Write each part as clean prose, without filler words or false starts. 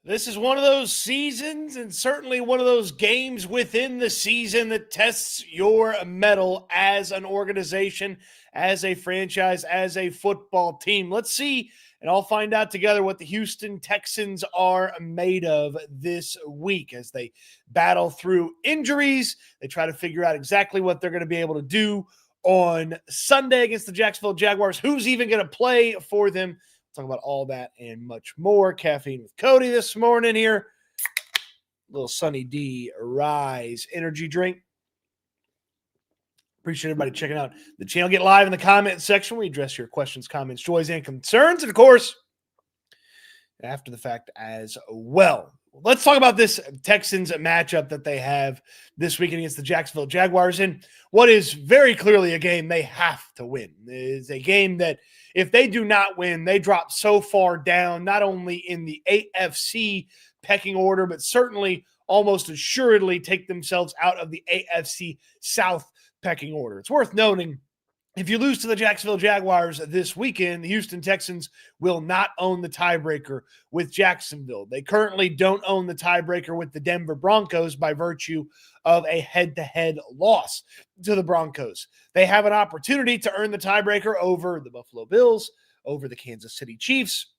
This is one of those seasons and certainly one of those games within the season that tests your mettle as an organization, as a franchise, as a football team. Let's see, and I'll find out together what the Houston Texans are made of this week as they battle through injuries. They try to figure out exactly what they're going to be able to do on Sunday against the Jacksonville Jaguars. Who's even going to play for them? Talk about all that and much more. Caffeine with Cody this morning here. Little Sunny D Rise energy drink. Appreciate everybody checking out the channel. Get live in the comment section. We address your questions, comments, joys, and concerns. And of course, after the fact as well. Let's talk about this Texans matchup that they have this weekend against the Jacksonville Jaguars in what is very clearly a game they have to win. It is a game that if they do not win, they drop so far down, not only in the AFC pecking order, but certainly almost assuredly take themselves out of the AFC South pecking order. It's worth noting, if you lose to the Jacksonville Jaguars this weekend, the Houston Texans will not own the tiebreaker with Jacksonville. They currently don't own the tiebreaker with the Denver Broncos by virtue of a head-to-head loss to the Broncos. They have an opportunity to earn the tiebreaker over the Buffalo Bills, over the Kansas City Chiefs,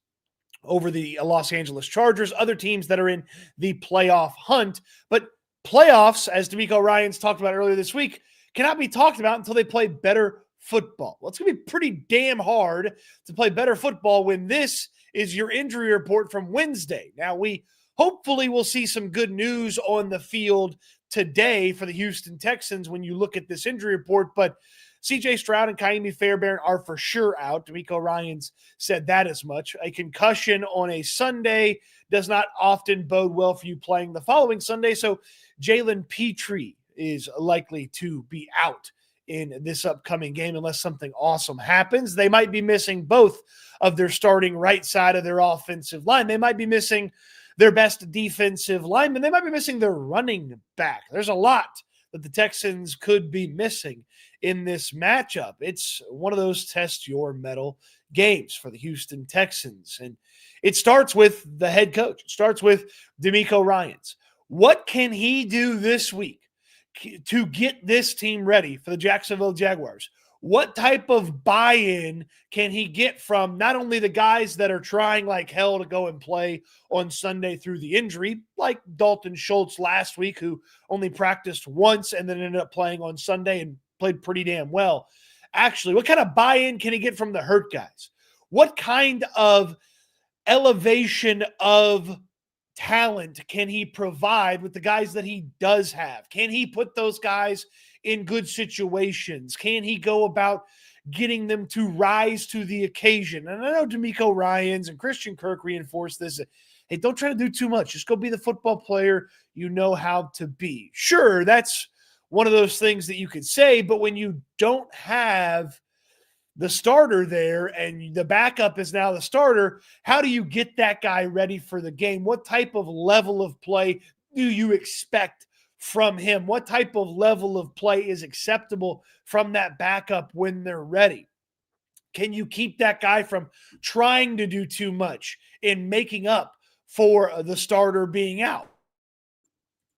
over the Los Angeles Chargers, other teams that are in the playoff hunt. But playoffs, as Demeco Ryan's talked about earlier this week, cannot be talked about until they play better football. Well, it's going to be pretty damn hard to play better football when this is your injury report from Wednesday. Now, we hopefully will see some good news on the field today for the Houston Texans when you look at this injury report, but C.J. Stroud and Kaimi Fairbairn are for sure out. Demeco Ryan's said that as much. A concussion on a Sunday does not often bode well for you playing the following Sunday, so Jalen Petrie is likely to be out in this upcoming game unless something awesome happens. They might be missing both of their starting right side of their offensive line. They might be missing their best defensive lineman. They might be missing their running back. There's a lot that the Texans could be missing in this matchup. It's one of those test your mettle games for the Houston Texans. And it starts with the head coach. It starts with Demeco Ryans. What can he do this week to get this team ready for the Jacksonville Jaguars? What type of buy-in can he get from not only the guys that are trying like hell to go and play on Sunday through the injury, like Dalton Schultz last week, who only practiced once and then ended up playing on Sunday and played pretty damn well. Actually, what kind of buy-in can he get from the hurt guys? What kind of elevation of talent can he provide with the guys that he does have? Can he put those guys in good situations? Can he go about getting them to rise to the occasion? And I know Demeco Ryans and Christian Kirk reinforced this. Hey, don't try to do too much. Just go be the football player you know how to be. Sure, that's one of those things that you could say, but when you don't have the starter there and the backup is now the starter, how do you get that guy ready for the game? What type of level of play do you expect from him? What type of level of play is acceptable from that backup when they're ready? Can you keep that guy from trying to do too much in making up for the starter being out?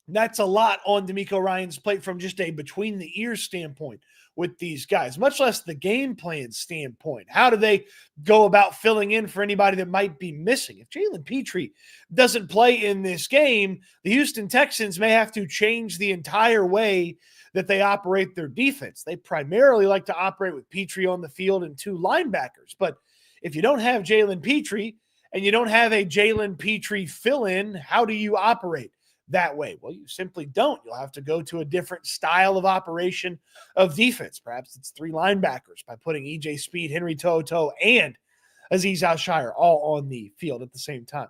That's a lot on Demeco Ryan's plate from just a between the ears standpoint with these guys, much less the game plan standpoint. How do they go about filling in for anybody that might be missing? If Jalen Petrie doesn't play in this game, the Houston Texans may have to change the entire way that they operate their defense. They primarily like to operate with Petrie on the field and two linebackers. But if you don't have Jalen Petrie and you don't have a Jalen Petrie fill-in, how do you operate that way? Well, you simply don't. You'll have to go to a different style of operation of defense. Perhaps it's three linebackers by putting EJ Speed, Henry To'oTo'o, and Azeez Al-Shaair all on the field at the same time.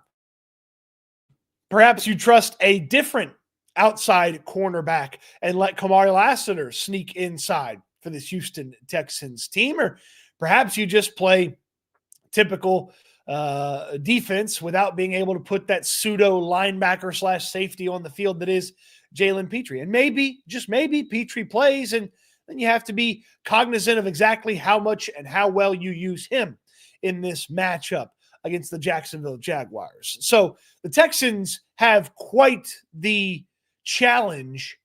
Perhaps you trust a different outside cornerback and let Kamari Lassiter sneak inside for this Houston Texans team, or perhaps you just play typical defense without being able to put that pseudo linebacker / safety on the field that is Jalen Petrie. And maybe, just maybe, Petrie plays, and then you have to be cognizant of exactly how much and how well you use him in this matchup against the Jacksonville Jaguars. So the Texans have quite the challenge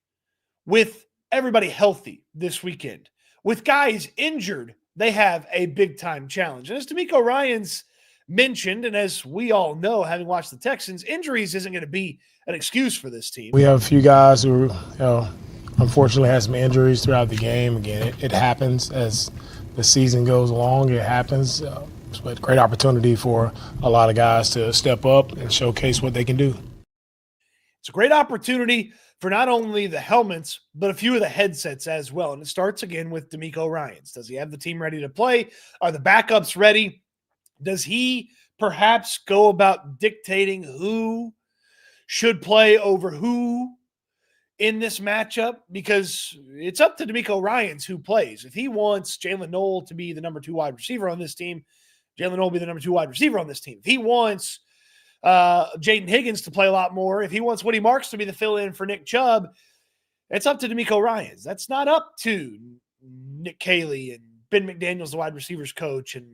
with everybody healthy this weekend. With guys injured, they have a big-time challenge. And as Demeco Ryan's mentioned, and as we all know, having watched the Texans, injuries isn't going to be an excuse for this team. We have a few guys who, unfortunately had some injuries throughout the game. Again, it happens as the season goes along. It happens. But great opportunity for a lot of guys to step up and showcase what they can do. It's a great opportunity for not only the helmets, but a few of the headsets as well. And it starts again with Demeco Ryan's. Does he have the team ready to play? Are the backups ready? Does he perhaps go about dictating who should play over who in this matchup? Because it's up to Demeco Ryan's who plays. If he wants Jalen Noel to be the number 2 wide receiver on this team, Jalen Noel will be the number 2 wide receiver on this team. If he wants Jaden Higgins to play a lot more, if he wants Woody Marks to be the fill-in for Nick Chubb, it's up to Demeco Ryan's. That's not up to Nick Caley and Ben McDaniels, the wide receivers coach, and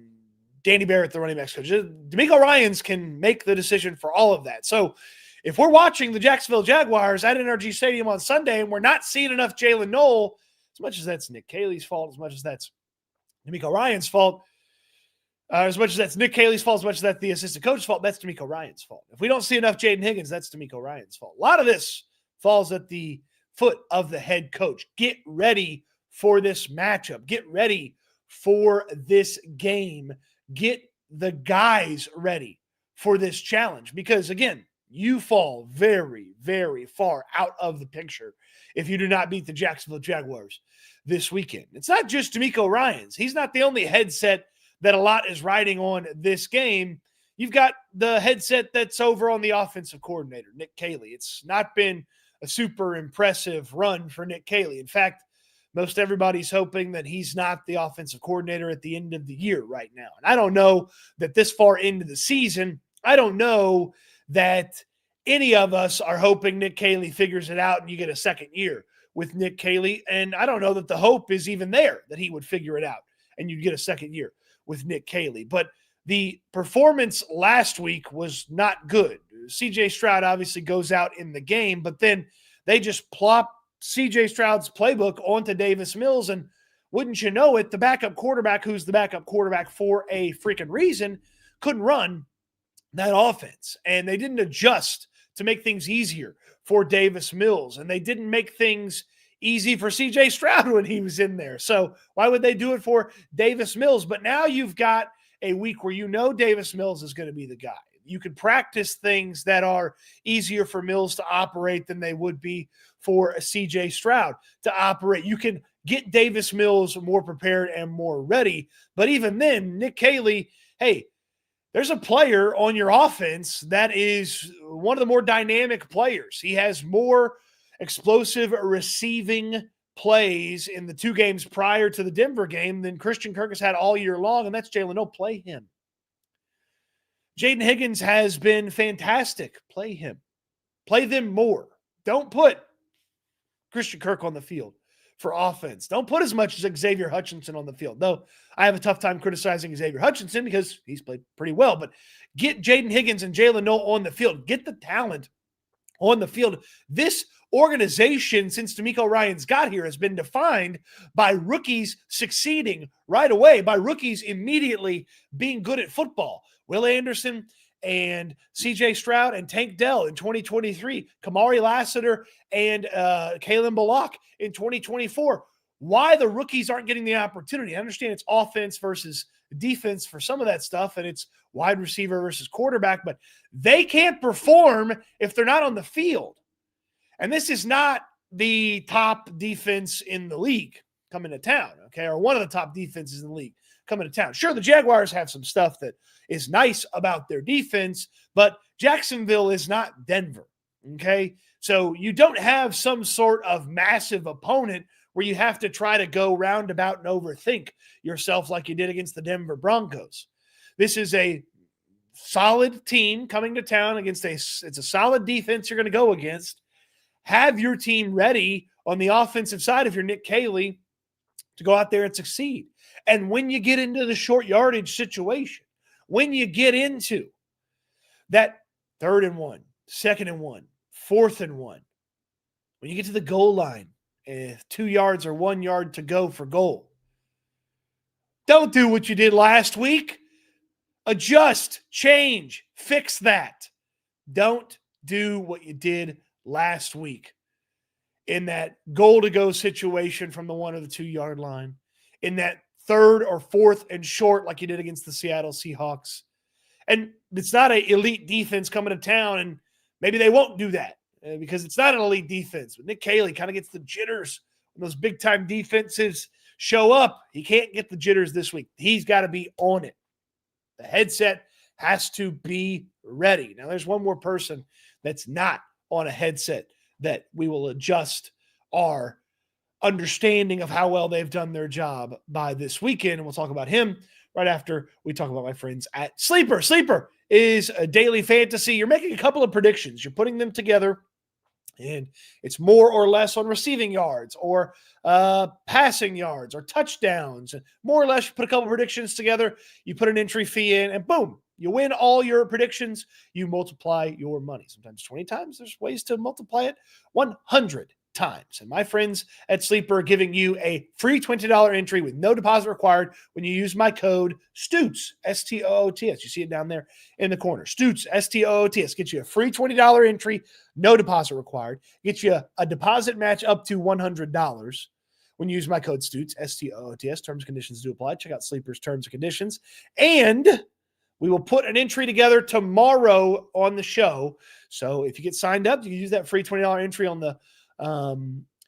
Danny Barrett, the running backs coach. Demeco Ryan's can make the decision for all of that. So if we're watching the Jacksonville Jaguars at NRG Stadium on Sunday and we're not seeing enough Jalen Noel, as much as that's Nick Caley's fault, as much as that's Demeco Ryan's fault, as much as that's Nick Caley's fault, as much as that's the assistant coach's fault, that's Demeco Ryan's fault. If we don't see enough Jaden Higgins, that's Demeco Ryan's fault. A lot of this falls at the foot of the head coach. Get ready for this matchup. Get ready for this game. Get the guys ready for this challenge. Because, again, you fall very, very far out of the picture if you do not beat the Jacksonville Jaguars this weekend. It's not just Demeco Ryan's. He's not the only headset that a lot is riding on this game. You've got the headset that's over on the offensive coordinator, Nick Caley. It's not been a super impressive run for Nick Caley. In fact, most everybody's hoping that he's not the offensive coordinator at the end of the year right now. And I don't know that this far into the season, I don't know that any of us are hoping Nick Caley figures it out and you get a second year with Nick Caley. And I don't know that the hope is even there that he would figure it out and you'd get a second year with Nick Caley. But the performance last week was not good. CJ Stroud obviously goes out in the game, but then they just plop CJ Stroud's playbook onto Davis Mills, and wouldn't you know it, the backup quarterback, who's the backup quarterback for a freaking reason, couldn't run that offense. And they didn't adjust to make things easier for Davis Mills, and they didn't make things easy for CJ Stroud when he was in there. So why would they do it for Davis Mills? But now you've got a week where you know Davis Mills is going to be the guy. You can practice things that are easier for Mills to operate than they would be for a CJ Stroud to operate. You can get Davis Mills more prepared and more ready. But even then, Nick Caley, hey, there's a player on your offense that is one of the more dynamic players. He has more explosive receiving plays in the 2 games prior to the Denver game than Christian Kirk has had all year long, and that's Jalen Noel. Play him. Jaden Higgins has been fantastic. Play him. Play them more. Don't put Christian Kirk on the field for offense. Don't put as much as Xavier Hutchinson on the field. Though I have a tough time criticizing Xavier Hutchinson because he's played pretty well. But get Jaden Higgins and Jalen Noel on the field. Get the talent on the field. This organization, since Demeco Ryan's got here, has been defined by rookies succeeding right away, by rookies immediately being good at football. Will Anderson and CJ Stroud and Tank Dell in 2023, Kamari Lassiter and Kalen Bullock in 2024. Why the rookies aren't getting the opportunity? I understand it's offense versus defense for some of that stuff, and it's wide receiver versus quarterback, but they can't perform if they're not on the field. And this is not the top defense in the league coming to town, okay, or one of the top defenses in the league coming to town. Sure, the Jaguars have some stuff that is nice about their defense, but Jacksonville is not Denver, okay? So you don't have some sort of massive opponent where you have to try to go roundabout and overthink yourself like you did against the Denver Broncos. This is a solid team coming to town against it's a solid defense you're going to go against. Have your team ready on the offensive side if you're Nick Caley to go out there and succeed. And when you get into the short yardage situation, when you get into that 3rd and 1, 2nd and 1, 4th and 1, when you get to the goal line, 2 yards or 1 yard to go for goal, don't do what you did last week. Adjust, change, fix that. Don't do what you did last week in that goal to go situation from the 1 or the 2 yard line, in that 3rd or 4th and short like you did against the Seattle Seahawks. And it's not an elite defense coming to town, and maybe they won't do that because it's not an elite defense. But Nick Caley kind of gets the jitters when those big-time defenses show up. He can't get the jitters this week. He's got to be on it. The headset has to be ready. Now, there's one more person that's not on a headset that we will adjust our understanding of how well they've done their job by this weekend. And we'll talk about him right after we talk about my friends at Sleeper. Sleeper is a daily fantasy. You're making a couple of predictions. You're putting them together, and it's more or less on receiving yards or passing yards or touchdowns. More or less, you put a couple of predictions together, you put an entry fee in, and boom, you win all your predictions. You multiply your money. Sometimes 20 times. There's ways to multiply it 100 times. And my friends at Sleeper are giving you a free $20 entry with no deposit required when you use my code STOOTS, S-T-O-O-T-S. You see it down there in the corner. STOOTS, S-T-O-O-T-S. Get you a free $20 entry, no deposit required. Get you a deposit match up to $100 when you use my code STOOTS, S-T-O-O-T-S. Terms and conditions do apply. Check out Sleeper's terms and conditions. And we will put an entry together tomorrow on the show. So if you get signed up, you can use that free $20 entry on the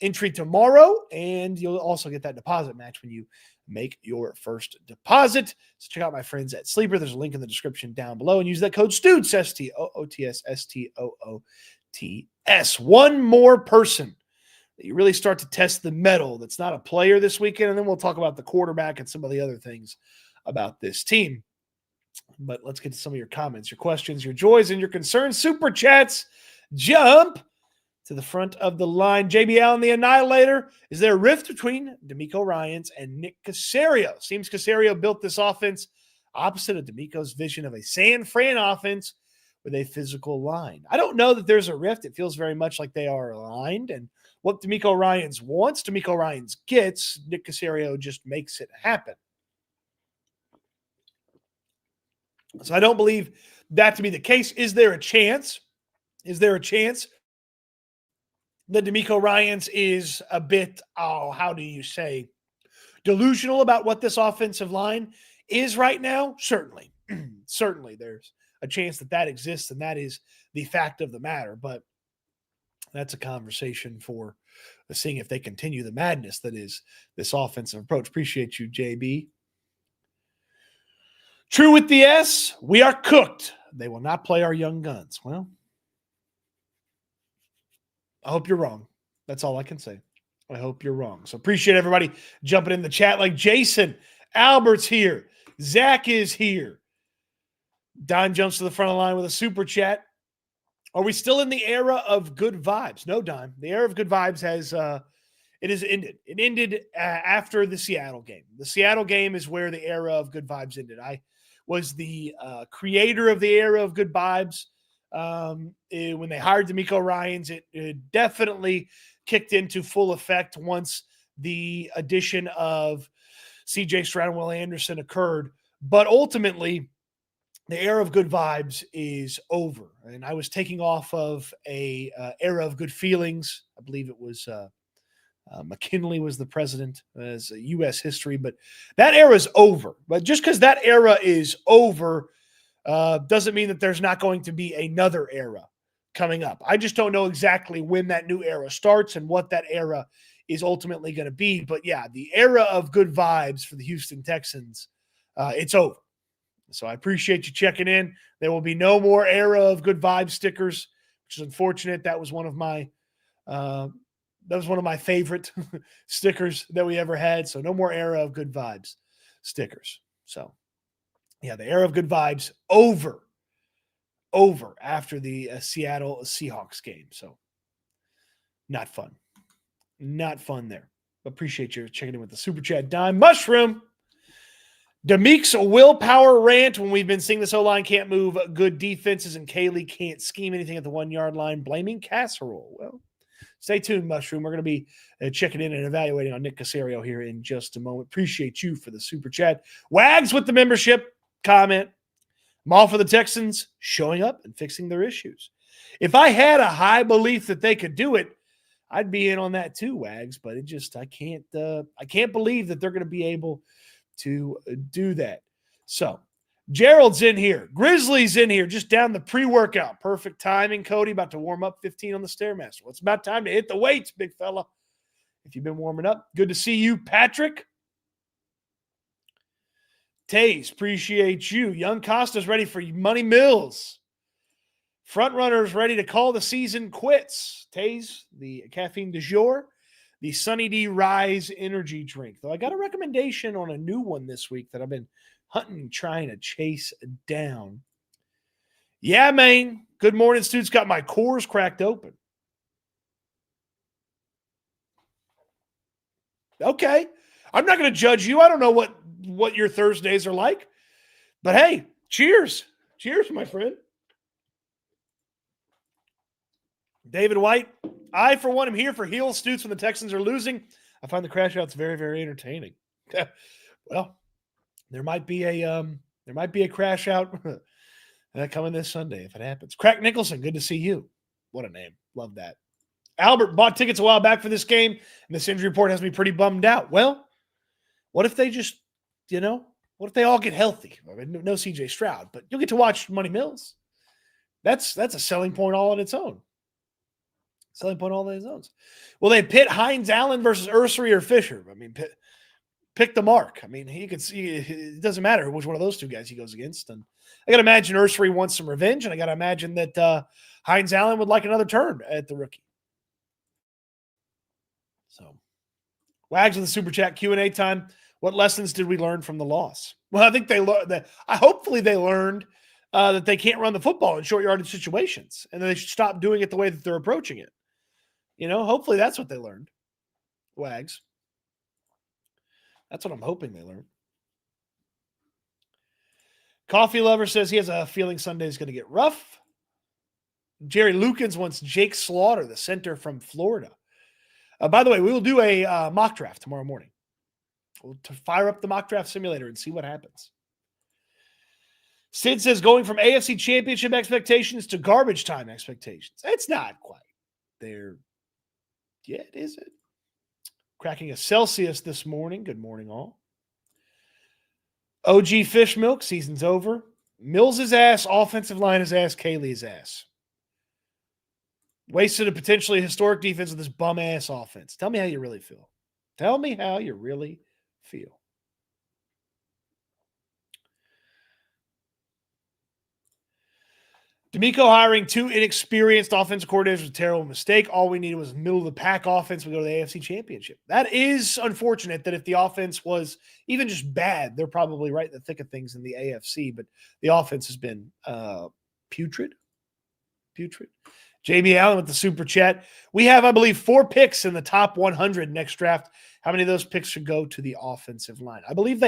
entry tomorrow, and you'll also get that deposit match when you make your first deposit. So check out my friends at Sleeper. There's a link in the description down below, and use that code STOOTS, S-T-O-O-T-S, S-T-O-O-T-S. One more person that you really start to test the mettle that's not a player this weekend, and then we'll talk about the quarterback and some of the other things about this team. But let's get to some of your comments, your questions, your joys, and your concerns. Super chats, jump to the front of the line. JB Allen, the Annihilator. Is there a rift between Demeco Ryans and Nick Caserio? Seems Caserio built this offense opposite of Demeco's vision of a San Fran offense with a physical line. I don't know that there's a rift. It feels very much like they are aligned. And what Demeco Ryans wants, Demeco Ryans gets. Nick Caserio just makes it happen. So I don't believe that to be the case. Is there a chance? Is there a chance that Demeco Ryans is a bit, how do you say, delusional about what this offensive line is right now? Certainly. Certainly there's a chance that exists, and that is the fact of the matter. But that's a conversation for seeing if they continue the madness that is this offensive approach. Appreciate you, JB. True with the S, we are cooked. They will not play our young guns. Well, I hope you're wrong. That's all I can say. I hope you're wrong. So appreciate everybody jumping in the chat. Like Jason, Albert's here. Zach is here. Don jumps to the front of the line with a super chat. Are we still in the era of good vibes? No, Don. The era of good vibes has ended. It ended after the Seattle game. The Seattle game is where the era of good vibes ended. I was the creator of the era of good vibes. When they hired Demeco Ryans, it definitely kicked into full effect once the addition of C.J. Stroud and Will Anderson occurred. But ultimately, the era of good vibes is over. And I was taking off of a era of good feelings. I believe it was McKinley was the president as U.S. history, but that era is over. But just because that era is over doesn't mean that there's not going to be another era coming up. I just don't know exactly when that new era starts and what that era is ultimately going to be. But yeah, the era of good vibes for the Houston Texans, it's over. So I appreciate you checking in. There will be no more era of good vibes stickers, which is unfortunate. That was one of my favorite stickers that we ever had. So no more era of good vibes stickers. So yeah, the era of good vibes over after the Seattle Seahawks game. So not fun there. Appreciate you checking in with the super chat. Dime Mushroom. Demeco's willpower rant when we've been seeing this O-line can't move good defenses and Kaylee can't scheme anything at the 1 yard line, blaming Casserole. Well, stay tuned, Mushroom. We're going to be checking in and evaluating on Nick Casario here in just a moment. Appreciate you for the super chat. Wags with the membership comment. I'm all for the Texans showing up and fixing their issues. If I had a high belief that they could do it, I'd be in on that too, Wags. But I can't believe that they're going to be able to do that. So Gerald's in here. Grizzly's in here, just down the pre-workout. Perfect timing, Cody. About to warm up 15 on the Stairmaster. Well, it's about time to hit the weights, big fella. If you've been warming up. Good to see you, Patrick. Taze, appreciate you. Young Costa's ready for Money Mills. Front runners ready to call the season quits. Taze, the caffeine du jour. The Sunny D Rise energy drink. Though I got a recommendation on a new one this week that I've been hunting, trying to chase down. Yeah, man. Good morning, Stoots. Got my cores cracked open. Okay. I'm not going to judge you. I don't know what your Thursdays are like. But hey, cheers. Cheers, my friend. David White. I, for one, am here for heel Stoots when the Texans are losing. I find the crash outs very, very entertaining. Well, there might be a crash out coming this Sunday if it happens. Crack Nicholson, good to see you. What a name. Love that. Albert bought tickets a while back for this game, and this injury report has me pretty bummed out. Well, what if they just, what if they all get healthy? I mean, no CJ Stroud, but you'll get to watch Money Mills. That's a selling point all on its own. Selling point all on its own. Well, they pit Hines Allen versus Ursery or Fisher. I mean, pick the mark. I mean, he could see it doesn't matter which one of those two guys he goes against. And I got to imagine Ursery wants some revenge, and I got to imagine that Hines Allen would like another turn at the rookie. So, Wags in the super chat Q&A time. What lessons did we learn from the loss? Well, I think they learned that. Hopefully, they learned that they can't run the football in short yardage situations, and that they should stop doing it the way that they're approaching it. Hopefully that's what they learned. Wags. That's what I'm hoping they learned. Coffee Lover says he has a feeling Sunday is going to get rough. Jerry Lukens wants Jake Slaughter, the center from Florida. By the way, we will do a mock draft tomorrow morning. We'll fire up the mock draft simulator and see what happens. Sid says going from AFC Championship expectations to garbage time expectations. It's not quite there yet, is it? Cracking a Celsius this morning. Good morning, all. OG Fish Milk, season's over. Mills' ass, offensive line his ass, Kaylee's ass. Wasted a potentially historic defense with this bum-ass offense. Tell me how you really feel. Tell me how you really feel. Demeco hiring two inexperienced offensive coordinators was a terrible mistake. All we needed was middle-of-the-pack offense. We go to the AFC Championship. That is unfortunate that if the offense was even just bad, they're probably right in the thick of things in the AFC, but the offense has been putrid. JB Allen with the super chat. We have, I believe, 4 picks in the top 100 next draft. How many of those picks should go to the offensive line? I believe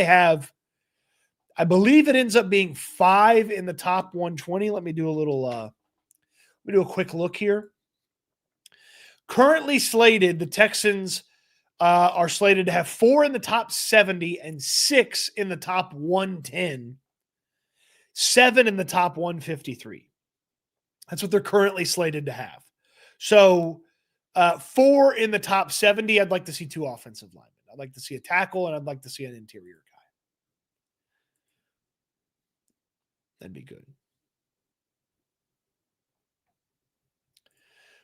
it ends up being 5 in the top 120. Let me do a quick look here. Currently slated, the Texans are slated to have 4 in the top 70 and 6 in the top 110, 7 in the top 153. That's what they're currently slated to have. So 4 in the top 70, I'd like to see 2 offensive linemen. I'd like to see a tackle, and I'd like to see an interior guy. That'd be good.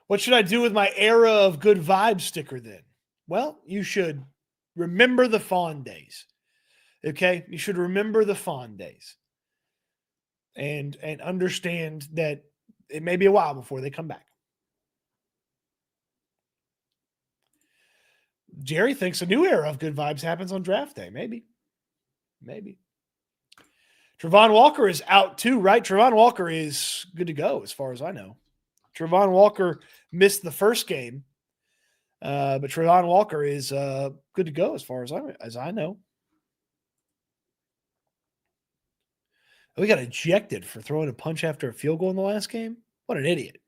What should I do with my era of good vibes sticker then? Well, you should remember the fond days. Okay? You should remember the fond days. And understand that it may be a while before they come back. Jerry thinks a new era of good vibes happens on draft day. Maybe. Trevon Walker is out too, right? Trevon Walker is good to go as far as I know. Trevon Walker missed the first game, but Trevon Walker is good to go as far as I know. We got ejected for throwing a punch after a field goal in the last game? What an idiot.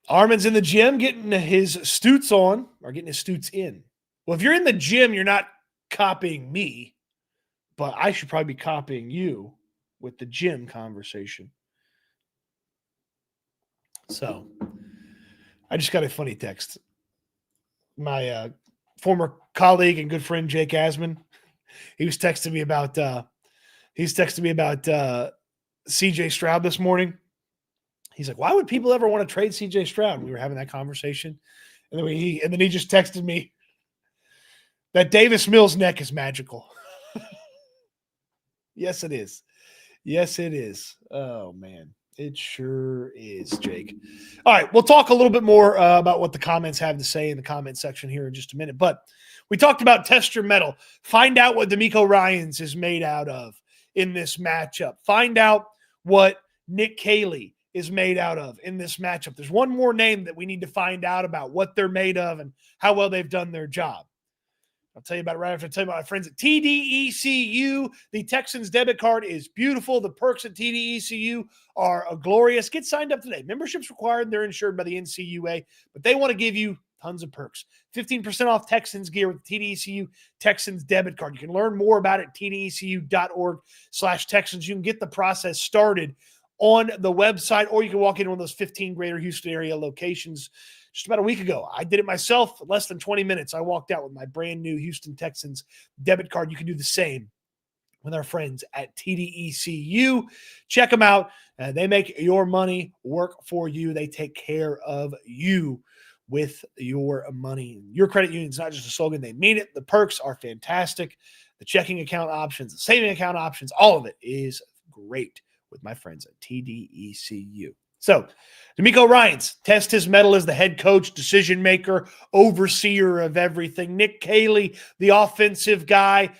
Armin's in the gym getting his Stoots on, or getting his Stoots in. Well, if you're in the gym, you're not copying me, but I should probably be copying you with the gym conversation. So I just got a funny text. My former colleague and good friend Jake Asman, he was texting me about CJ Stroud this morning. He's like, why would people ever want to trade CJ Stroud? We were having that conversation. And then he just texted me that Davis Mills neck is magical. Yes, it is. Yes, it is. Oh, man. It sure is, Jake. All right, we'll talk a little bit more about what the comments have to say in the comment section here in just a minute. But we talked about test your metal. Find out what Demeco Ryans is made out of in this matchup. Find out what Nick Caley is made out of in this matchup. There's one more name that we need to find out about what they're made of and how well they've done their job. I'll tell you about it right after I tell you about my friends at TDECU. The Texans debit card is beautiful. The perks at TDECU are glorious. Get signed up today. Membership's required. They're insured by the NCUA, but they want to give you tons of perks. 15% off Texans gear with the TDECU Texans debit card. You can learn more about it at tdecu.org/Texans. You can get the process started on the website, or you can walk into one of those 15 greater Houston area locations. Just about a week ago, I did it myself. Less than 20 minutes, I walked out with my brand new Houston Texans debit card. You can do the same with our friends at TDECU. Check them out. They make your money work for you. They take care of you with your money. Your credit union is not just a slogan. They mean it. The perks are fantastic. The checking account options, the saving account options, all of it is great with my friends at TDECU. So, Demeco Ryans test his mettle as the head coach, decision maker, overseer of everything. Nick Caley, the offensive guy,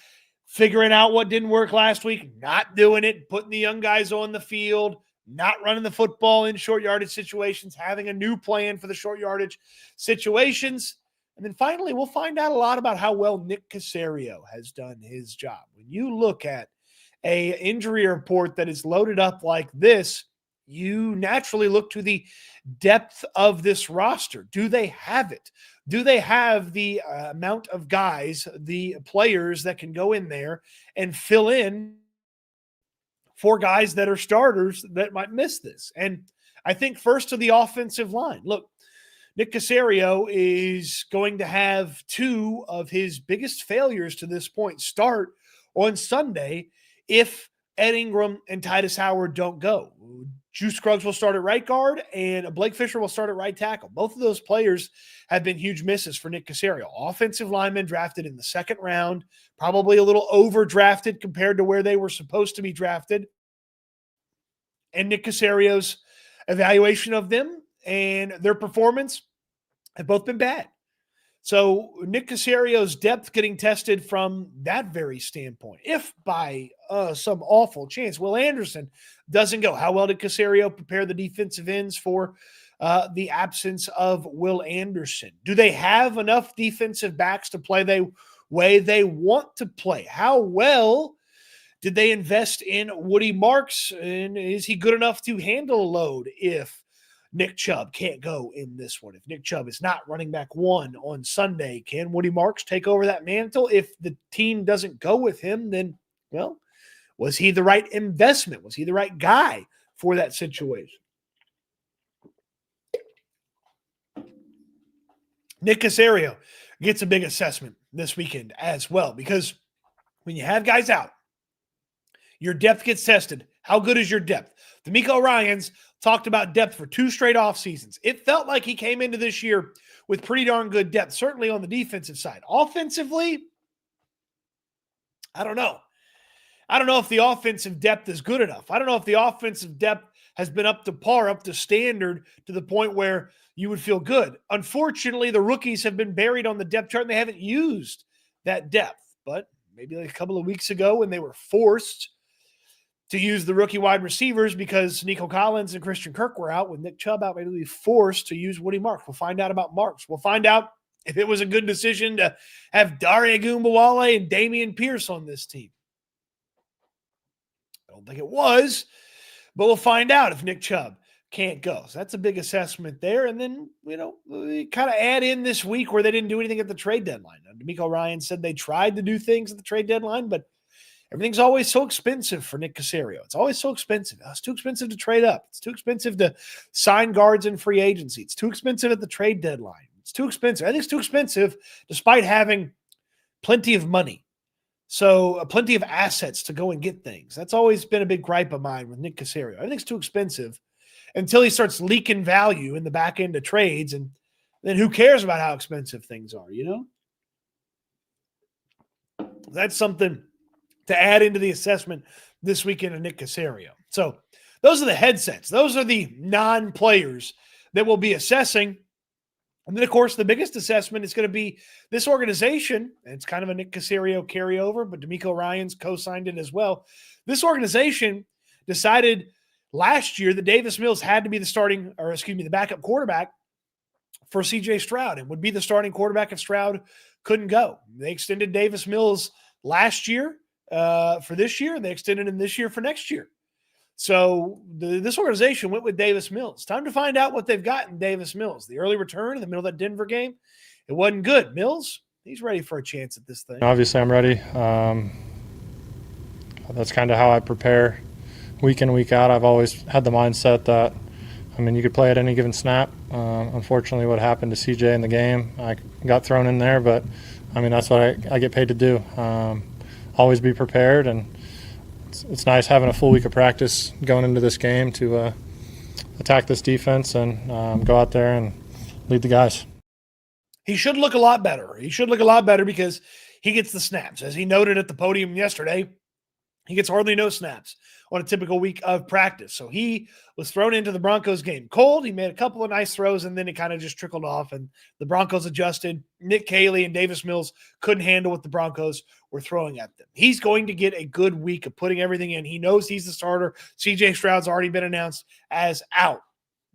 figuring out what didn't work last week, not doing it, putting the young guys on the field, not running the football in short yardage situations, having a new plan for the short yardage situations. And then finally, we'll find out a lot about how well Nick Caserio has done his job. When you look at an injury report that is loaded up like this, you naturally look to the depth of this roster. Do they have it? Do they have the amount of guys, the players that can go in there and fill in for guys that are starters that might miss this? And I think first to the offensive line. Look, Nick Caserio is going to have two of his biggest failures to this point start on Sunday if Ed Ingram and Titus Howard don't go. Juice Scruggs will start at right guard, and Blake Fisher will start at right tackle. Both of those players have been huge misses for Nick Caserio. Offensive linemen drafted in the second round, probably a little overdrafted compared to where they were supposed to be drafted. And Nick Caserio's evaluation of them and their performance have both been bad. So Nick Caserio's depth getting tested from that very standpoint. If by some awful chance Will Anderson doesn't go, how well did Caserio prepare the defensive ends for the absence of Will Anderson? Do they have enough defensive backs to play the way they want to play? How well did they invest in Woody Marks? And is he good enough to handle a load if Nick Chubb can't go in this one? If Nick Chubb is not running back one on Sunday, can Woody Marks take over that mantle? If the team doesn't go with him, then, well, was he the right investment? Was he the right guy for that situation? Nick Caserio gets a big assessment this weekend as well, because when you have guys out, your depth gets tested. How good is your depth? Demeco Ryans talked about depth for 2 straight off seasons. It felt like he came into this year with pretty darn good depth, certainly on the defensive side. Offensively, I don't know. I don't know if the offensive depth is good enough. I don't know if the offensive depth has been up to par, up to standard, to the point where you would feel good. Unfortunately, the rookies have been buried on the depth chart, and they haven't used that depth. But maybe like a couple of weeks ago when they were forced to use the rookie wide receivers because Nico Collins and Christian Kirk were out, with Nick Chubb out, maybe be forced to use Woody Marks. We'll find out about Marks. We'll find out if it was a good decision to have Dare Ogunbowale and Damian Pierce on this team. I don't think it was, but we'll find out if Nick Chubb can't go. So that's a big assessment there. And then, we kind of add in this week where they didn't do anything at the trade deadline. Now, Demeco Ryan said they tried to do things at the trade deadline, but everything's always so expensive for Nick Caserio. It's always so expensive. It's too expensive to trade up. It's too expensive to sign guards in free agency. It's too expensive at the trade deadline. It's too expensive. I think it's too expensive despite having plenty of money. So plenty of assets to go and get things. That's always been a big gripe of mine with Nick Caserio. I think it's too expensive until he starts leaking value in the back end of trades. And then who cares about how expensive things are, That's something to add into the assessment this weekend of Nick Caserio. So those are the headsets. Those are the non-players that we'll be assessing. And then, of course, the biggest assessment is going to be this organization. And it's kind of a Nick Caserio carryover, but Demeco Ryan's co-signed it as well. This organization decided last year that Davis Mills had to be the backup quarterback for C.J. Stroud and would be the starting quarterback if Stroud couldn't go. They extended Davis Mills last year for this year, and they extended him this year for next year. So this organization went with Davis Mills. Time to find out what they've got in Davis Mills. The early return in the middle of that Denver game, it wasn't good. Mills, he's ready for a chance at this thing. Obviously, I'm ready. That's kind of how I prepare week in, week out. I've always had the mindset that, you could play at any given snap. Unfortunately, what happened to CJ in the game, I got thrown in there, but, that's what I get paid to do. Always be prepared, and it's nice having a full week of practice going into this game to attack this defense and go out there and lead the guys. He should look a lot better. He should look a lot better because he gets the snaps. As he noted at the podium yesterday, he gets hardly no snaps on a typical week of practice. So he was thrown into the Broncos game cold. He made a couple of nice throws, and then it kind of just trickled off, and the Broncos adjusted. Nick Caley and Davis Mills couldn't handle what the Broncos were throwing at them. He's going to get a good week of putting everything in. He knows he's the starter. C.J. Stroud's already been announced as out.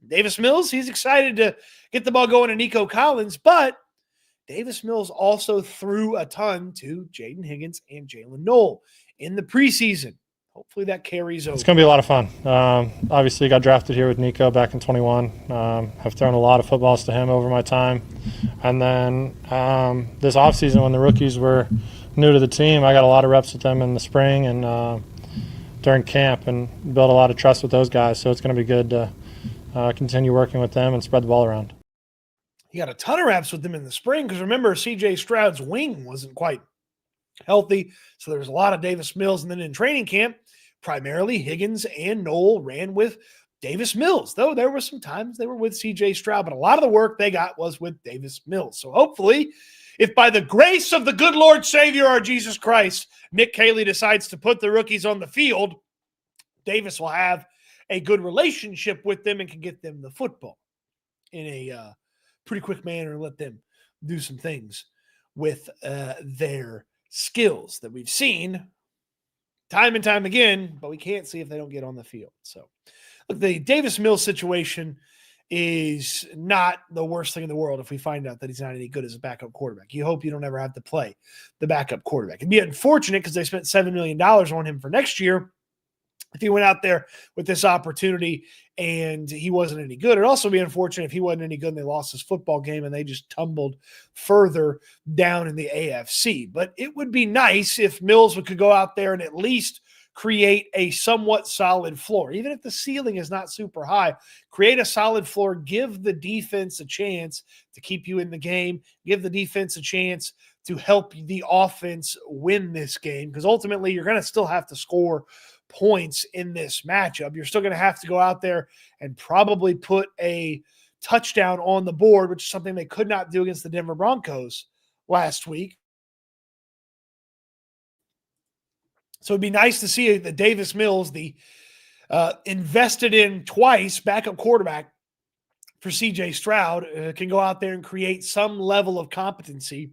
Davis Mills, he's excited to get the ball going to Nico Collins, but Davis Mills also threw a ton to Jaden Higgins and Jalen Noel in the preseason. Hopefully that carries over. It's going to be a lot of fun. Obviously, got drafted here with Nico back in 21. Have thrown a lot of footballs to him over my time. And then this offseason when the rookies were new to the team, I got a lot of reps with them in the spring and during camp and built a lot of trust with those guys. So it's going to be good to continue working with them and spread the ball around. He got a ton of reps with them in the spring because remember, C.J. Stroud's wing wasn't quite healthy, so there was a lot of Davis Mills. And then in training camp, primarily Higgins and Noel ran with Davis Mills, though there were some times they were with C.J. Stroud, but a lot of the work they got was with Davis Mills. So hopefully, if by the grace of the good Lord Savior, our Jesus Christ, Nick Caley decides to put the rookies on the field, Davis will have a good relationship with them and can get them the football in a pretty quick manner and let them do some things with their skills that we've seen time and time again, but we can't see if they don't get on the field. So look, the Davis Mills situation is not the worst thing in the world if we find out that he's not any good as a backup quarterback. You hope you don't ever have to play the backup quarterback. It'd be unfortunate because they spent $7 million on him for next year. If he went out there with this opportunity and he wasn't any good, it'd also be unfortunate if he wasn't any good and they lost his football game and they just tumbled further down in the AFC. But it would be nice if Mills could go out there and at least create a somewhat solid floor. Even if the ceiling is not super high, create a solid floor, give the defense a chance to keep you in the game, give the defense a chance to help the offense win this game, because ultimately you're going to still have to score points in this matchup. You're still going to have to go out there and probably put a touchdown on the board, which is something they could not do against the Denver Broncos last week. So it'd be nice to see that Davis Mills, the invested in twice backup quarterback for C.J. Stroud, can go out there and create some level of competency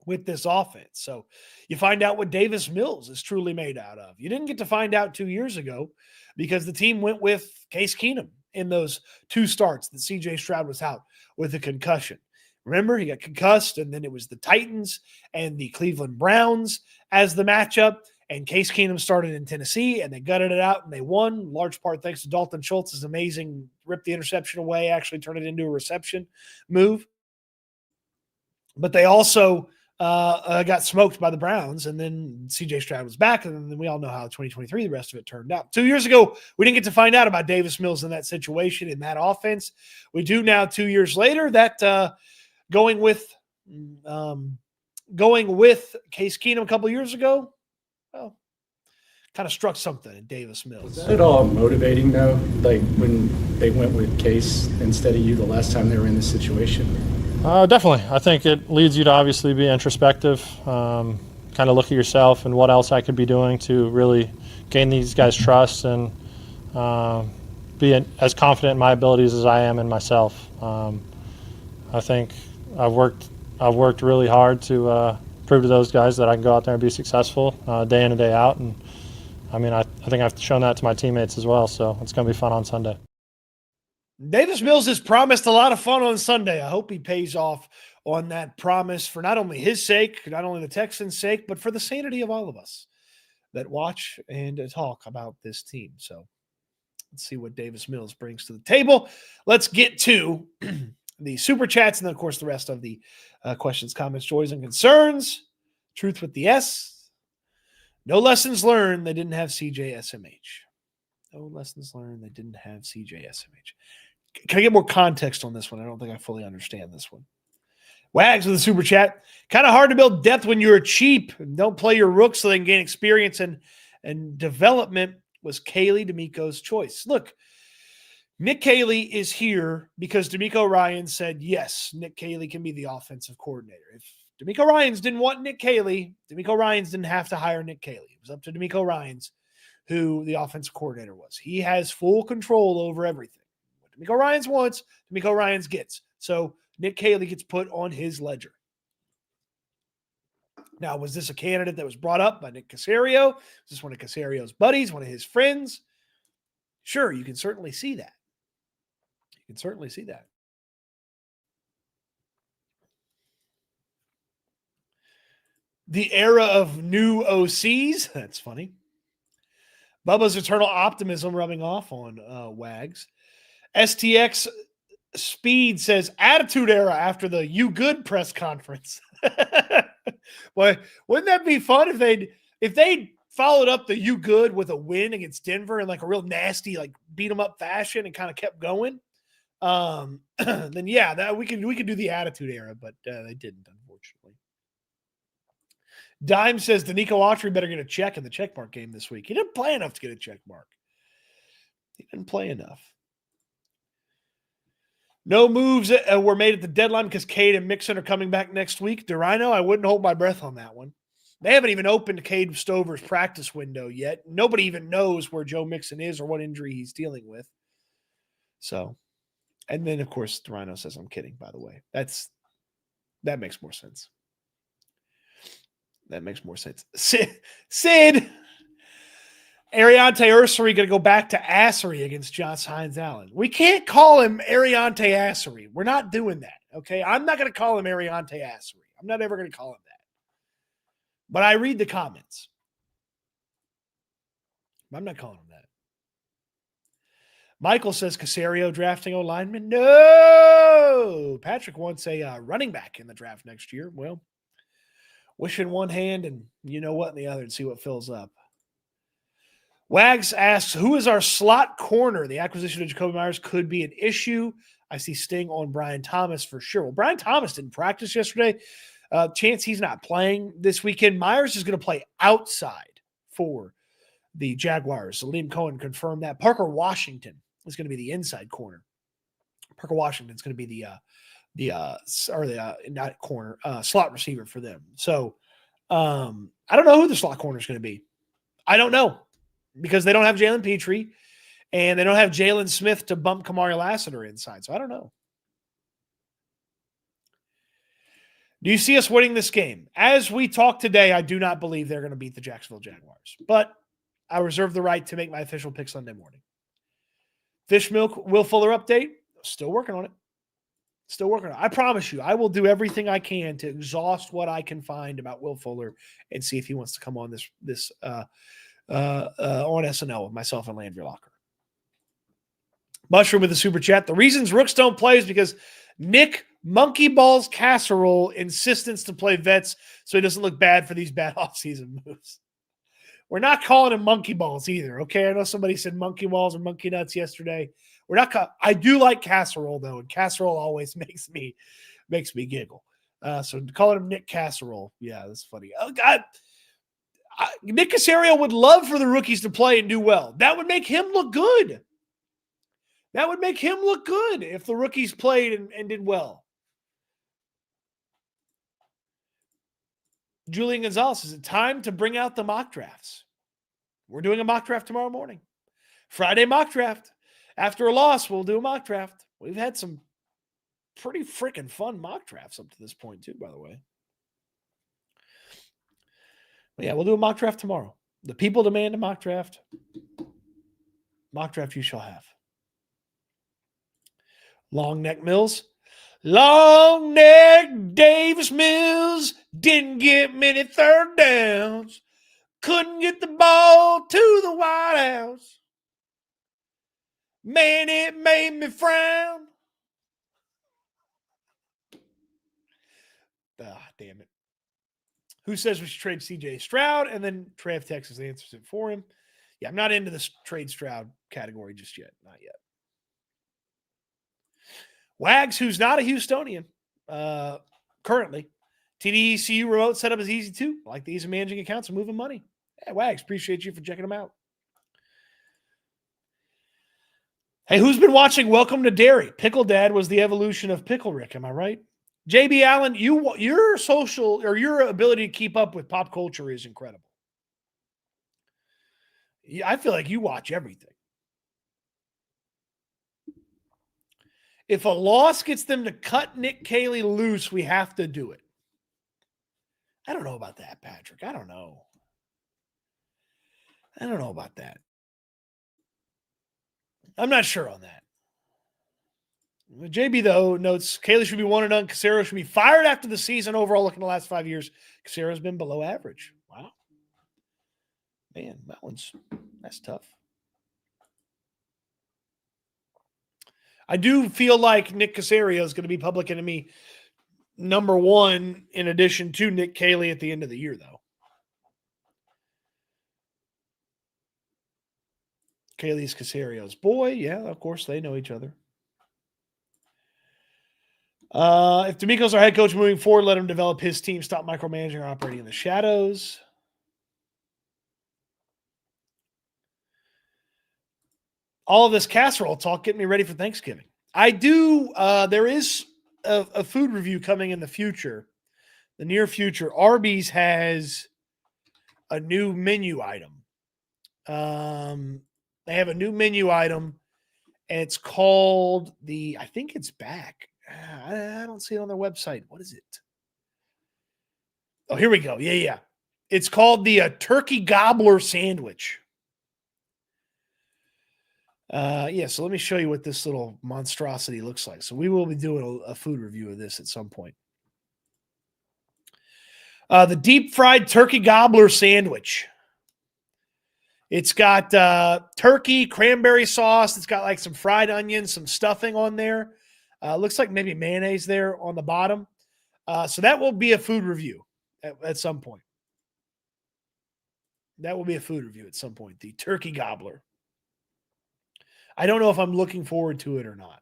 with this offense. So you find out what Davis Mills is truly made out of. You didn't get to find out 2 years ago because the team went with Case Keenum in those two starts that C.J. Stroud was out with a concussion. Remember, he got concussed, and then it was the Titans and the Cleveland Browns as the matchup. And Case Keenum started in Tennessee, and they gutted it out, and they won, large part thanks to Dalton Schultz's amazing rip the interception away, actually turn it into a reception move. But they also got smoked by the Browns, and then C.J. Stroud was back, and then we all know how 2023, the rest of it turned out. 2 years ago, we didn't get to find out about Davis Mills in that situation, in that offense. We do now 2 years later. That going with Case Keenum a couple years ago, well, kind of struck something in Davis Mills. Was that at all motivating, though, like when they went with Case instead of you the last time they were in this situation? Definitely. I think it leads you to obviously be introspective, kind of look at yourself and what else I could be doing to really gain these guys' trust and be as confident in my abilities as I am in myself. I think I've worked really hard to prove to those guys that I can go out there and be successful day in and day out. And I mean, I think I've shown that to my teammates as well. So it's going to be fun on Sunday. Davis Mills has promised a lot of fun on Sunday. I hope he pays off on that promise for not only his sake, not only the Texans' sake, but for the sanity of all of us that watch and talk about this team. So let's see what Davis Mills brings to the table. Let's get to the super chats and then, of course, the rest of the questions, comments, joys, and concerns. Truth with the S. No lessons learned. They didn't have CJ SMH. No lessons learned. They didn't have CJ SMH. Can I get more context on this one? I don't think I fully understand this one. Wags with the super chat. Kind of hard to build depth when you're cheap. Don't play your rooks so they can gain experience and development was Kaylee Demeco's choice. Look, Nick Caley is here because Demeco Ryan said, yes, Nick Caley can be the offensive coordinator. If Demeco Ryans didn't want Nick Caley, Demeco Ryans didn't have to hire Nick Caley. It was up to Demeco Ryans who the offensive coordinator was. He has full control over everything. What Demeco Ryans wants, Demeco Ryans gets. So Nick Caley gets put on his ledger. Now, was this a candidate that was brought up by Nick Caserio? Is this one of Caserio's buddies, one of his friends? Sure, you can certainly see that. You can certainly see that. The era of new OCs. That's funny. Bubba's eternal optimism rubbing off on Wags. STX Speed says attitude era after the "you good" press conference. Boy, wouldn't that be fun if they followed up the "you good" with a win against Denver in like a real nasty, like beat 'em up fashion and kind of kept going? Then yeah, that we could do the attitude era, but they didn't, unfortunately. Dime says Demeco Autry better get a check in the check mark game this week. He didn't play enough to get a check mark. He didn't play enough. No moves were made at the deadline because Cade and Mixon are coming back next week. DeRino, I wouldn't hold my breath on that one. They haven't even opened Cade Stover's practice window yet. Nobody even knows where Joe Mixon is or what injury he's dealing with. So, and then, of course, DeRino says, I'm kidding, by the way. That makes more sense. That makes more sense. Sid. Ariante Ursery going to go back to Assery against Josh Hines Allen. We can't call him Ariante Assery. We're not doing that, okay? I'm not going to call him Ariante Assery. I'm not ever going to call him that. But I read the comments. I'm not calling him that. Michael says Caserio drafting O-lineman. No! Patrick wants a running back in the draft next year. Well, wish in one hand and you know what in the other and see what fills up. Wags asks, who is our slot corner? The acquisition of Jacoby Myers could be an issue. I see Sting on Brian Thomas for sure. Well, Brian Thomas didn't practice yesterday. Chance he's not playing this weekend. Myers is going to play outside for the Jaguars. So Liam Cohen confirmed that. Parker Washington is going to be the inside corner. Parker Washington is going to be not corner, slot receiver for them. So I don't know who the slot corner is going to be. I don't know. Because they don't have Jalen Petrie and they don't have Jalen Smith to bump Kamari Lassiter inside. So I don't know. Do you see us winning this game? As we talk today, I do not believe they're going to beat the Jacksonville Jaguars. But I reserve the right to make my official pick Sunday morning. Fish Milk, Will Fuller update. Still working on it. Still working on it. I promise you, I will do everything I can to exhaust what I can find about Will Fuller and see if he wants to come on this on SNL with myself and Landry Locker. Mushroom with the super chat. The reasons Rooks don't play is because Nick Monkey Balls Casserole insistence to play vets so he doesn't look bad for these bad offseason moves. We're not calling him Monkey Balls either, okay? I know somebody said Monkey Balls or Monkey Nuts yesterday. We're not. I do like Casserole though, and Casserole always makes me giggle. So calling him Nick Casserole, yeah, that's funny. Oh God, Nick Caserio would love for the rookies to play and do well. That would make him look good. That would make him look good if the rookies played and did well. Julian Gonzalez, is it time to bring out the mock drafts? We're doing a mock draft tomorrow morning. Friday mock draft. After a loss, we'll do a mock draft. We've had some pretty freaking fun mock drafts up to this point too, by the way. But yeah, we'll do a mock draft tomorrow. The people demand a mock draft. Mock draft you shall have. Long neck Mills. Long neck Davis Mills didn't get many third downs. Couldn't get the ball to the White House. Man, it made me frown. Ah, damn it. Who says we should trade CJ Stroud? And then Trav Texas answers it for him. Yeah, I'm not into this trade Stroud category just yet. Not yet. Wags, who's not a Houstonian currently. TDECU remote setup is easy too. I like the ease of managing accounts and moving money. Yeah, Wags, appreciate you for checking them out. Hey, who's been watching Welcome to Dairy? Pickle Dad was the evolution of Pickle Rick. Am I right? JB Allen, your social or your ability to keep up with pop culture is incredible. I feel like you watch everything. If a loss gets them to cut Nick Caley loose, we have to do it. I don't know about that, Patrick. I don't know about that. I'm not sure on that. JB, though, notes Caley should be 1-0. Casero should be fired after the season. Overall, looking at the last 5 years, Casero's been below average. Wow. Man, that's tough. I do feel like Nick Caserio is going to be public enemy number one in addition to Nick Caley at the end of the year, though. Caley's Caserio's boy. Yeah, of course, they know each other. If Demeco's our head coach moving forward, let him develop his team. Stop micromanaging or operating in the shadows. All of this casserole talk getting me ready for Thanksgiving. I do. There is a food review coming in the future, the near future. Arby's has a new menu item. They have a new menu item, and it's called I think it's back. I don't see it on their website. What is it? Oh, here we go. Yeah. It's called the Turkey Gobbler Sandwich. So let me show you what this little monstrosity looks like. So we will be doing a food review of this at some point. The deep fried turkey gobbler sandwich. It's got turkey, cranberry sauce. It's got like some fried onions, some stuffing on there. Looks like maybe mayonnaise there on the bottom. So that will be a food review at some point. That will be a food review at some point. The turkey gobbler. I don't know if I'm looking forward to it or not.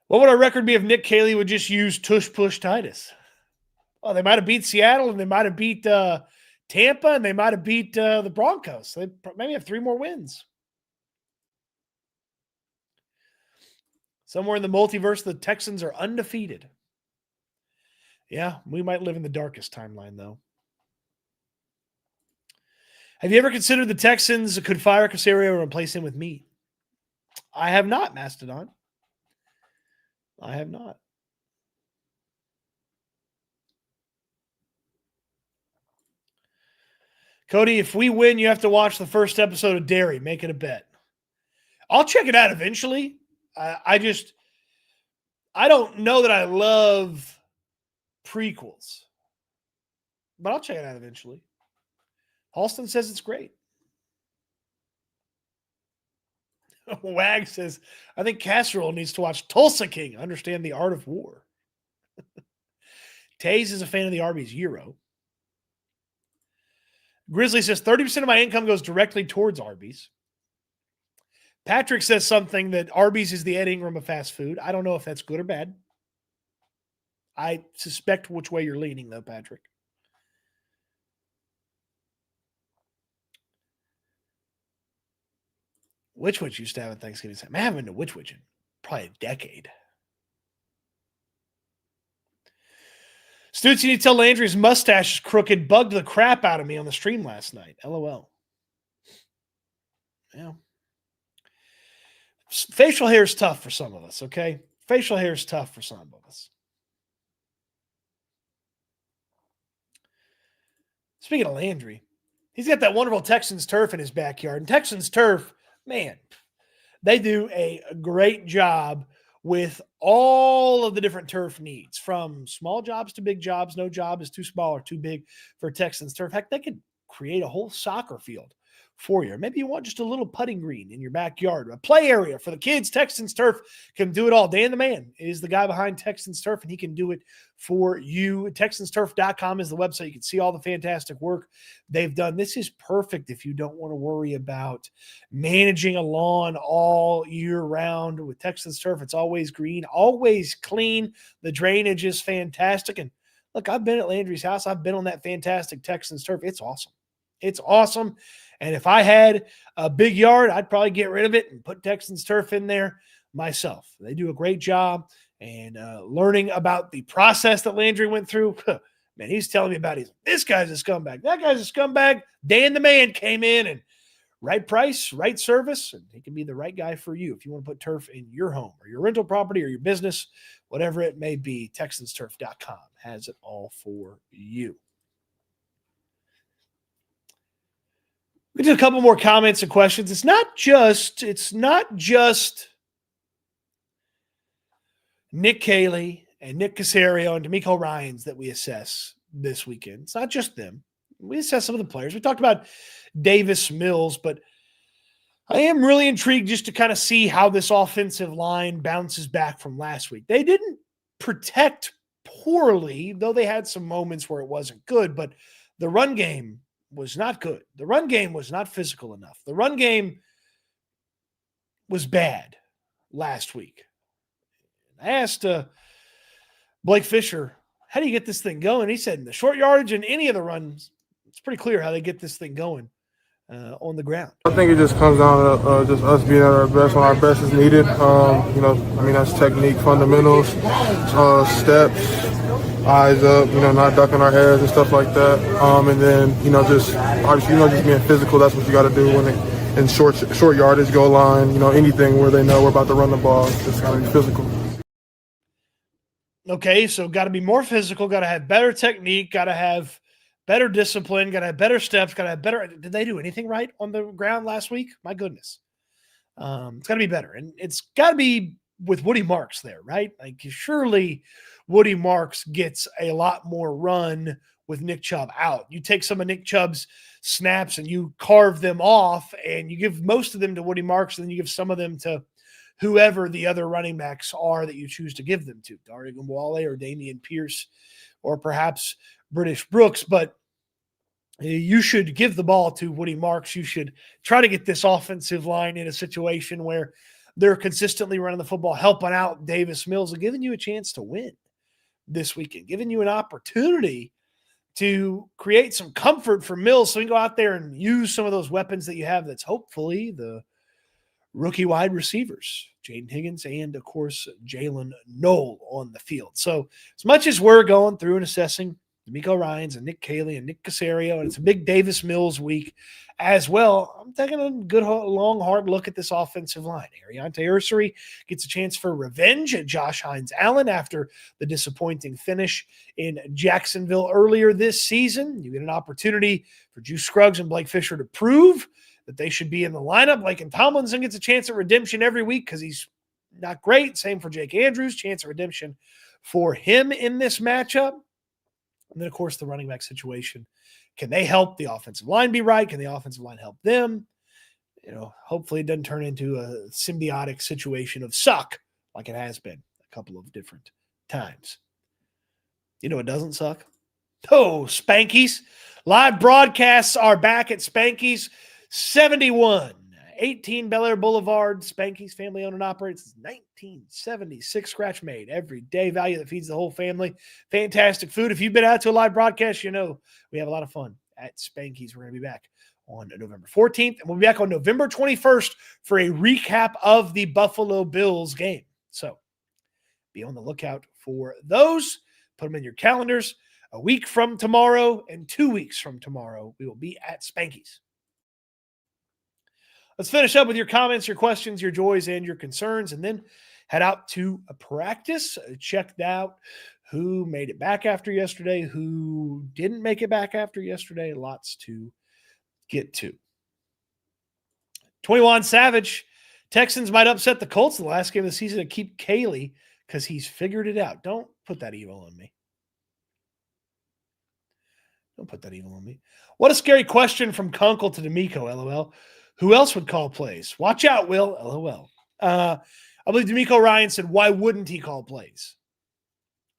What would our record be if Nick Caley would just use tush push Titus? Oh, they might have beat Seattle, and they might have beat Tampa, and they might have beat the Broncos. They maybe have 3 more wins. Somewhere in the multiverse, the Texans are undefeated. Yeah, we might live in the darkest timeline, though. Have you ever considered the Texans could fire Caserio and replace him with me? I have not, Mastodon. I have not. Cody, if we win, you have to watch the first episode of Dairy. Make it a bet. I'll check it out eventually. I don't know that I love prequels, but I'll check it out eventually. Halston says it's great. Wag says, I think Casserole needs to watch Tulsa King, understand the art of war. Taze is a fan of the Arby's Euro. Grizzly says 30% of my income goes directly towards Arby's. Patrick says something that Arby's is the Ed Ingram of fast food. I don't know if that's good or bad. I suspect which way you're leaning, though, Patrick. Witch Witch used to have a Thanksgiving time. I haven't been to Witch Witch in probably a decade. Stoots, you need to tell Landry his mustache is crooked. Bugged the crap out of me on the stream last night. LOL. Yeah. Facial hair is tough for some of us, okay? Facial hair is tough for some of us. Speaking of Landry, he's got that wonderful Texans Turf in his backyard. And Texans Turf, man, they do a great job with all of the different turf needs, from small jobs to big jobs. No job is too small or too big for Texans Turf. Heck, they could create a whole soccer field for you. Maybe you want just a little putting green in your backyard, a play area for the kids. Texans Turf can do it all. Dan the Man is the guy behind Texans Turf, and he can do it for you. TexansTurf.com is the website. You can see all the fantastic work they've done. This is perfect if you don't want to worry about managing a lawn all year round. With Texans Turf, it's always green, always clean. The drainage is fantastic. And look, I've been at Landry's house. I've been on that fantastic Texans Turf. It's awesome. It's awesome. And if I had a big yard, I'd probably get rid of it and put Texans Turf in there myself. They do a great job. And learning about the process that Landry went through, man, he's telling me about this guy's a scumbag. That guy's a scumbag. Dan the Man came in, and right price, right service, and he can be the right guy for you if you want to put turf in your home or your rental property or your business, whatever it may be. TexansTurf.com has it all for you. We did a couple more comments and questions. It's not just Nick Caley and Nick Caserio and Demeco Ryans that we assess this weekend. It's not just them. We assess some of the players. We talked about Davis Mills, but I am really intrigued just to kind of see how this offensive line bounces back from last week. They didn't protect poorly, though they had some moments where it wasn't good, but the run game was not good. The run game was not physical enough. The run game was bad last week. I asked Blake Fisher, how do you get this thing going? He said in the short yardage and any of the runs, it's pretty clear how they get this thing going on the ground. I think it just comes down to just us being at our best when our best is needed. That's technique, fundamentals, steps, eyes up, not ducking our heads and stuff like that. And then, just obviously, just being physical. That's what you got to do when in short yardage, goal line, anything where they know we're about to run the ball. Just got to be physical. Okay, so got to be more physical, got to have better technique, got to have better discipline, got to have better steps, got to have better. Did they do anything right on the ground last week? My goodness. It's got to be better. And it's got to be with Woody Marks there, right? Like, surely Woody Marks gets a lot more run with Nick Chubb out. You take some of Nick Chubb's snaps and you carve them off, and you give most of them to Woody Marks, and then you give some of them to whoever the other running backs are that you choose to give them to, Dare Wale or Damian Pierce, or perhaps British Brooks. But you should give the ball to Woody Marks. You should try to get this offensive line in a situation where they're consistently running the football, helping out Davis Mills, and giving you a chance to win this weekend, giving you an opportunity to create some comfort for Mills so you can go out there and use some of those weapons that you have. That's hopefully the rookie wide receivers, Jaden Higgins and, of course, Jalen Knoll on the field. So as much as we're going through and assessing Demeco Ryans and Nick Caley and Nick Caserio, and it's a big Davis Mills week as well, I'm taking a good, long, hard look at this offensive line. Ariante Ursary gets a chance for revenge at Josh Hines-Allen after the disappointing finish in Jacksonville earlier this season. You get an opportunity for Juice Scruggs and Blake Fisher to prove that they should be in the lineup. Like, and Tomlinson gets a chance at redemption every week because he's not great. Same for Jake Andrews, chance at redemption for him in this matchup. And then, of course, the running back situation. Can they help the offensive line be right? Can the offensive line help them? Hopefully it doesn't turn into a symbiotic situation of suck like it has been a couple of different times. It doesn't suck. Oh, Spankies. Live broadcasts are back at Spankies 7118 Bel Air Boulevard. Spankies, family owned and operated since 1976. Scratch made every day. Value that feeds the whole family. Fantastic food. If you've been out to a live broadcast, we have a lot of fun at Spankies. We're going to be back on November 14th, and we'll be back on November 21st for a recap of the Buffalo Bills game. So be on the lookout for those. Put them in your calendars. A week from tomorrow and 2 weeks from tomorrow, we will be at Spankies. Let's finish up with your comments, your questions, your joys, and your concerns, and then head out to a practice. Check out who made it back after yesterday, who didn't make it back after yesterday. Lots to get to. 21 Savage. Texans might upset the Colts in the last game of the season to keep Caley because he's figured it out. Don't put that evil on me. Don't put that evil on me. What a scary question from Kunkel to Demeco, LOL. Who else would call plays? Watch out, Will, LOL. I believe Demeco Ryan said, why wouldn't he call plays?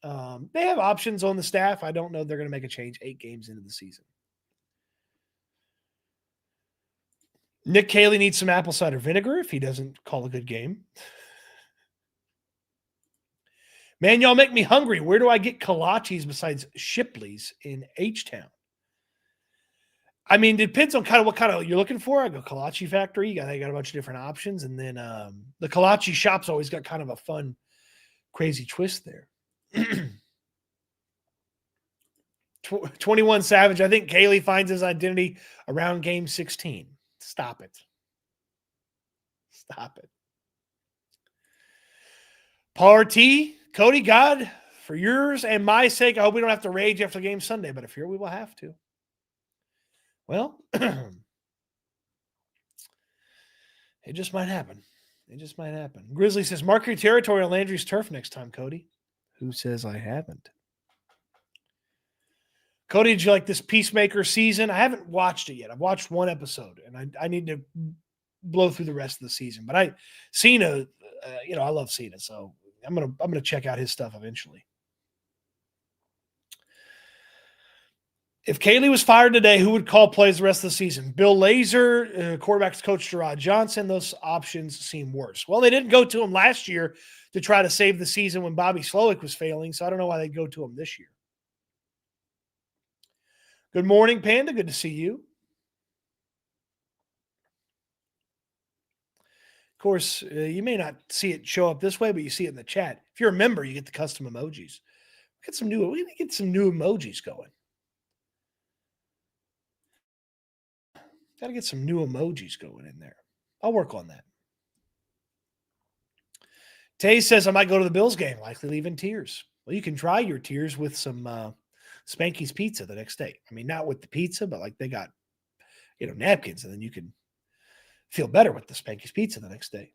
They have options on the staff. I don't know if they're going to make a change 8 games into the season. Nick Caley needs some apple cider vinegar if he doesn't call a good game. Man, y'all make me hungry. Where do I get kolaches besides Shipley's in H-Town? I mean, it depends on kind of what kind of you're looking for. I go Kolache Factory. They got a bunch of different options. And then the Kolache shop's always got kind of a fun, crazy twist there. 21 Savage. I think Caley finds his identity around game 16. Stop it. Stop it. Party. Cody, God, for yours and my sake, I hope we don't have to rage after the game Sunday, but if here we will have to. Well, it just might happen. It just might happen. Grizzly says, mark your territory on Landry's turf next time, Cody. Who says I haven't? Cody, did you like this Peacemaker season? I haven't watched it yet. I've watched one episode, and I need to blow through the rest of the season. But Cena, I love Cena, so I'm gonna check out his stuff eventually. If Caley was fired today, who would call plays the rest of the season? Bill Lazor, quarterbacks coach Gerard Johnson. Those options seem worse. Well, they didn't go to him last year to try to save the season when Bobby Slowick was failing, so I don't know why they'd go to him this year. Good morning, Panda. Good to see you. Of course, you may not see it show up this way, but you see it in the chat. If you're a member, you get the custom emojis. We're going to get some new emojis going. Got to get some new emojis going in there. I'll work on that. Tay says I might go to the Bills game, likely leave in tears. Well, you can dry your tears with some Spanky's pizza the next day. I mean, not with the pizza, but like they got, napkins, and then you can feel better with the Spanky's pizza the next day.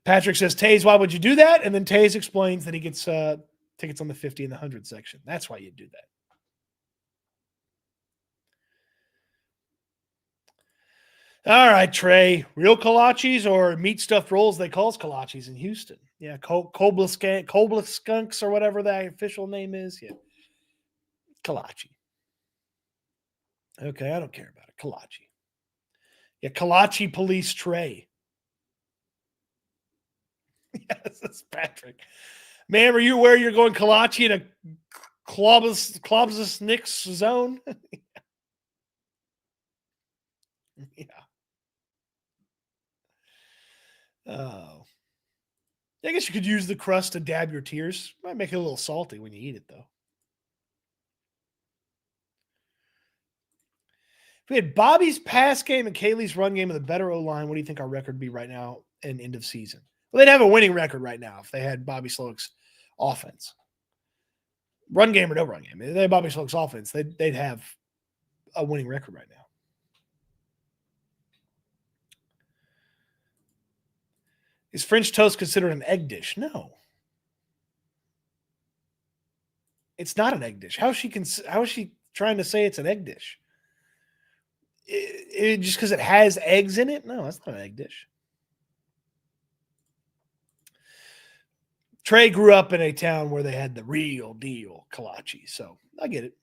Patrick says, Taze, why would you do that? And then Taze explains that he gets tickets on the 50 and the 100 section. That's why you do that. All right, Trey. Real kolaches or meat stuffed rolls they call kolaches in Houston. Yeah, Cobra Skunks or whatever that official name is. Yeah, kolache. Okay, I don't care about it. Kolache. Yeah, kolache police Trey. Yes, that's Patrick. Man, are you aware you're going kolache in a Clobus Knicks zone? Yeah. Oh. I guess you could use the crust to dab your tears. Might make it a little salty when you eat it, though. If we had Bobby's pass game and Kaylee's run game with a better O-line, what do you think our record would be right now and end of season? Well, they'd have a winning record right now if they had Bobby Slowick's offense. Run game or no run game. If they had Bobby Slowick's offense, they'd have a winning record right now. Is French toast considered an egg dish? No. It's not an egg dish. How is she trying to say it's an egg dish? Just because it has eggs in it? No, that's not an egg dish. Trey grew up in a town where they had the real deal kolache, so I get it.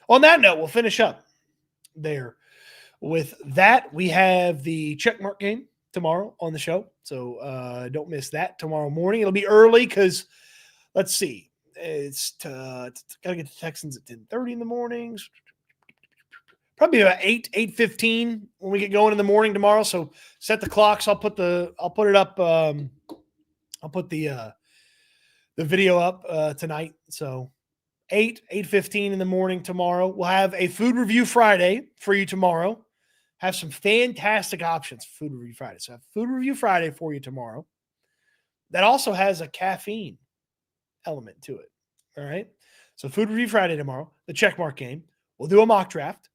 On that note, we'll finish up there. With that, we have the checkmark game tomorrow on the show, so don't miss that tomorrow morning. It'll be early because, let's see, it's got to get the Texans at 10:30 in the mornings. Probably about 8:15 when we get going in the morning tomorrow. So set the clocks. I'll put it up. I'll put the video up tonight. So 8:15 in the morning tomorrow. We'll have a food review Friday for you tomorrow. Have some fantastic options for food review Friday. So I have food review Friday for you tomorrow. That also has a caffeine element to it. All right. So food review Friday tomorrow, the checkmark game. We'll do a mock draft.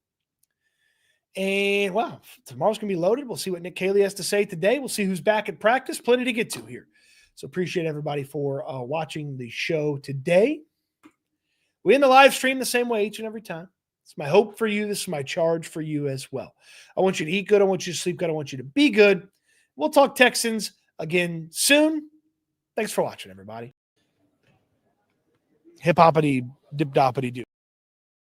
And wow, tomorrow's going to be loaded. We'll see what Nick Caley has to say today. We'll see who's back at practice. Plenty to get to here. So appreciate everybody for watching the show today. We end the live stream the same way each and every time. It's my hope for you. This is my charge for you as well. I want you to eat good. I want you to sleep good. I want you to be good. We'll talk Texans again soon. Thanks for watching, everybody. Hip-hoppity, dip-doppity-doo.